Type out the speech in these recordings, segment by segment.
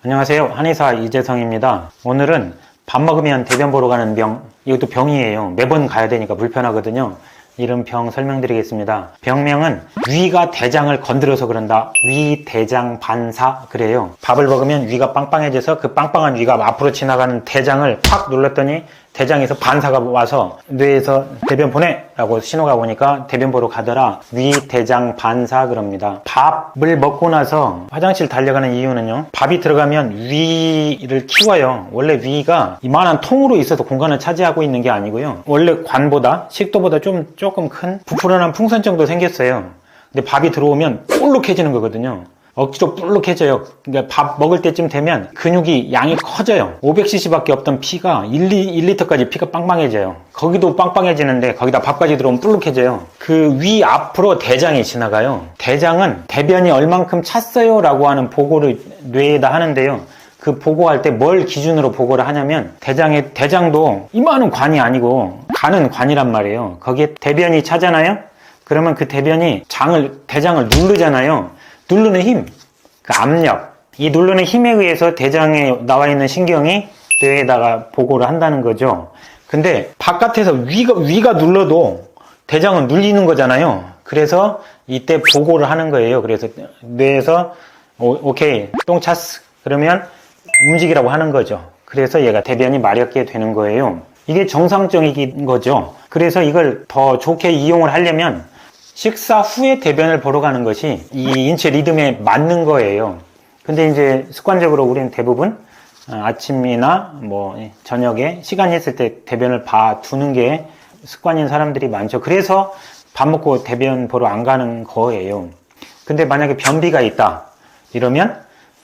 안녕하세요. 한의사 이재성입니다. 오늘은 밥 먹으면 대변 보러 가는 병, 이것도 병이에요. 매번 가야 되니까 불편하거든요. 이런 병 설명드리겠습니다. 병명은 위가 대장을 건드려서 그런다. 위, 대장, 반사 그래요. 밥을 먹으면 위가 빵빵해져서 그 빵빵한 위가 앞으로 지나가는 대장을 팍 눌렀더니 대장에서 반사가 와서 뇌에서 대변 보내! 라고 신호가 오니까 대변 보러 가더라. 위, 대장, 반사 그럽니다. 밥을 먹고 나서 화장실 달려가는 이유는요. 밥이 들어가면 위를 키워요. 원래 위가 이만한 통으로 있어서 공간을 차지하고 있는 게 아니고요. 원래 관보다 식도보다 조금 큰 부풀어난 풍선 정도 생겼어요. 근데 밥이 들어오면 볼록해지는 거거든요. 억지로 볼록해져요. 그러니까 밥 먹을 때쯤 되면 근육이 양이 커져요. 500cc 밖에 없던 피가 1리터까지 피가 빵빵해져요. 거기도 빵빵해지는데 거기다 밥까지 들어오면 볼록해져요. 그 위 앞으로 대장이 지나가요. 대장은 대변이 얼만큼 찼어요 라고 하는 보고를 뇌에다 하는데요. 그 보고할 때 뭘 기준으로 보고를 하냐면 대장도 이만한 관이 아니고 가는 관이란 말이에요. 거기에 대변이 차잖아요. 그러면 그 대변이 대장을 누르잖아요. 누르는 힘, 그 압력, 이 누르는 힘에 의해서 대장에 나와 있는 신경이 뇌에다가 보고를 한다는 거죠. 근데 바깥에서 위가 눌러도 대장은 눌리는 거잖아요. 그래서 이때 보고를 하는 거예요. 그래서 뇌에서 오케이, 똥 찼어. 그러면 움직이라고 하는 거죠. 그래서 얘가 대변이 마렵게 되는 거예요. 이게 정상적인 거죠. 그래서 이걸 더 좋게 이용을 하려면 식사 후에 대변을 보러 가는 것이 이 인체 리듬에 맞는 거예요. 근데 이제 습관적으로 우리는 대부분 아침이나 저녁에 시간이 있을 때 대변을 봐두는 게 습관인 사람들이 많죠. 그래서 밥 먹고 대변 보러 안 가는 거예요. 근데 만약에 변비가 있다 이러면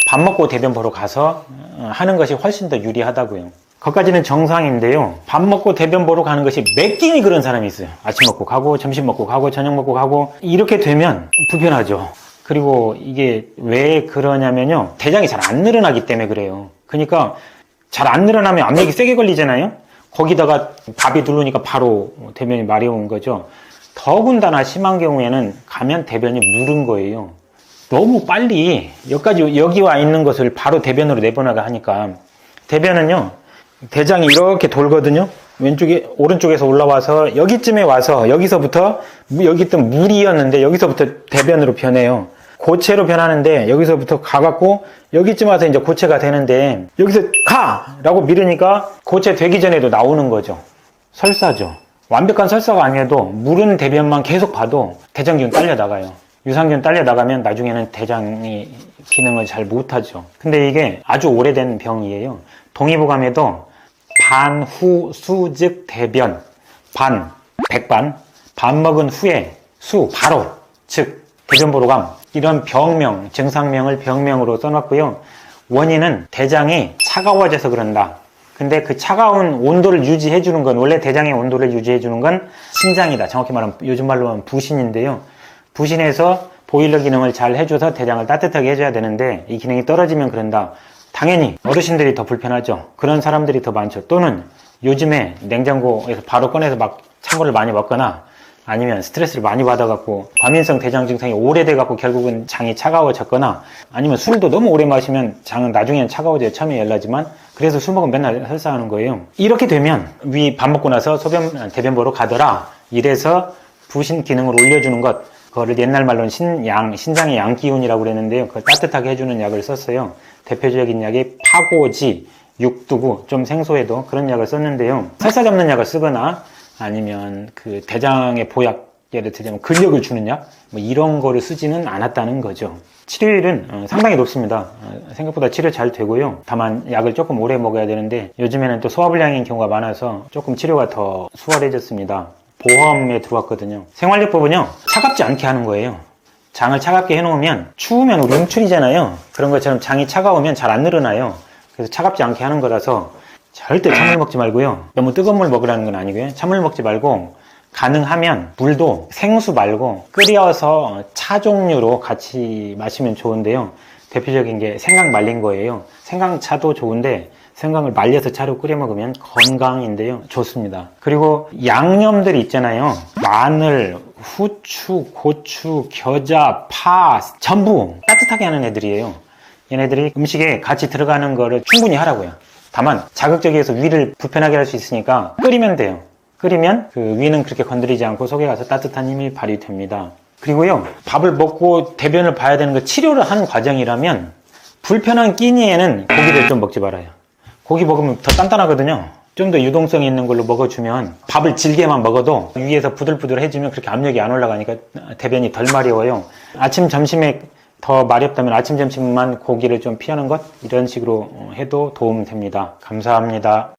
밥 먹고 대변 보러 가서 하는 것이 훨씬 더 유리하다고요. 거기까지는 정상인데요. 밥 먹고 대변 보러 가는 것이 매 끼니 그런 사람이 있어요. 아침 먹고 가고 점심 먹고 가고 저녁 먹고 가고 이렇게 되면 불편하죠. 그리고 이게 왜 그러냐면요. 대장이 잘 안 늘어나기 때문에 그래요. 그러니까 잘 안 늘어나면 압력이 세게 걸리잖아요. 거기다가 밥이 누르니까 바로 대변이 마려운 거죠. 더군다나 심한 경우에는 가면 대변이 무른 거예요. 너무 빨리 여기 와 있는 것을 바로 대변으로 내보내가 하니까 대변은요. 대장이 이렇게 돌거든요. 오른쪽에서 올라와서 여기쯤에 와서 여기서부터 여기 있던 물이었는데 여기서부터 대변으로 변해요. 고체로 변하는데 여기서부터 가갖고 여기쯤 와서 이제 고체가 되는데 여기서 가! 라고 밀으니까 고체 되기 전에도 나오는 거죠. 설사죠. 완벽한 설사가 아니어도 무른 대변만 계속 봐도 대장균 딸려 나가요. 유산균 딸려 나가면 나중에는 대장이 기능을 잘 못하죠. 근데 이게 아주 오래된 병이에요. 동의보감에도 반, 후, 수, 즉, 대변, 백반, 밥 먹은 후에, 수, 바로, 즉, 대변 보러 감. 이런 병명, 증상명을 병명으로 써놨고요. 원인은 대장이 차가워져서 그런다. 근데 그 차가운 온도를 유지해주는 건, 원래 대장의 온도를 유지해주는 건 신장이다. 정확히 말하면, 요즘 말로 하면 부신인데요. 부신에서 보일러 기능을 잘 해줘서 대장을 따뜻하게 해줘야 되는데, 이 기능이 떨어지면 그런다. 당연히 어르신들이 더 불편하죠. 그런 사람들이 더 많죠. 또는 요즘에 냉장고에서 바로 꺼내서 막 찬 거를 많이 먹거나 아니면 스트레스를 많이 받아갖고 과민성 대장 증상이 오래돼갖고 결국은 장이 차가워졌거나 아니면 술도 너무 오래 마시면 장은 나중에는 차가워져요. 처음에 열나지만 그래서 술 먹으면 맨날 설사하는 거예요. 이렇게 되면 밥 먹고 나서 대변 보러 가더라. 이래서 부신 기능을 올려주는 것, 그거를 옛날 말로는 신장의 양기운이라고 그랬는데요. 그걸 따뜻하게 해주는 약을 썼어요. 대표적인 약이 파고지, 육두구, 좀 생소해도 그런 약을 썼는데요. 설사 잡는 약을 쓰거나 아니면 그 대장의 보약, 예를 들자면 근력을 주는 약, 이런 거를 쓰지는 않았다는 거죠. 치료율은 상당히 높습니다. 생각보다 치료 잘 되고요. 다만 약을 조금 오래 먹어야 되는데 요즘에는 또 소화불량인 경우가 많아서 조금 치료가 더 수월해졌습니다. 보험에 들어왔거든요. 생활요법은요, 차갑지 않게 하는 거예요. 장을 차갑게 해놓으면 추우면 우리 음출이잖아요. 그런 것처럼 장이 차가우면 잘 안 늘어나요. 그래서 차갑지 않게 하는 거라서 절대 찬물 먹지 말고요. 너무 뜨거운 물 먹으라는 건 아니고요. 찬물 먹지 말고 가능하면 물도 생수 말고 끓여서 차 종류로 같이 마시면 좋은데요. 대표적인 게 생강 말린 거예요. 생강차도 좋은데 생강을 말려서 차로 끓여 먹으면 건강인데요. 좋습니다. 그리고 양념들이 있잖아요. 마늘, 후추, 고추, 겨자, 파 전부 따뜻하게 하는 애들이에요. 얘네들이 음식에 같이 들어가는 거를 충분히 하라고요. 다만 자극적이어서 위를 불편하게 할 수 있으니까 끓이면 돼요. 끓이면 그 위는 그렇게 건드리지 않고 속에 가서 따뜻한 힘이 발휘됩니다. 그리고요, 밥을 먹고 대변을 봐야 되는 거 치료를 하는 과정이라면 불편한 끼니에는 고기를 좀 먹지 말아요. 고기 먹으면 더 단단하거든요. 좀 더 유동성이 있는 걸로 먹어주면 밥을 질게만 먹어도 위에서 부들부들해지면 그렇게 압력이 안 올라가니까 대변이 덜 마려워요. 아침, 점심에 더 마렵다면 아침, 점심만 고기를 좀 피하는 것, 이런 식으로 해도 도움 됩니다. 감사합니다.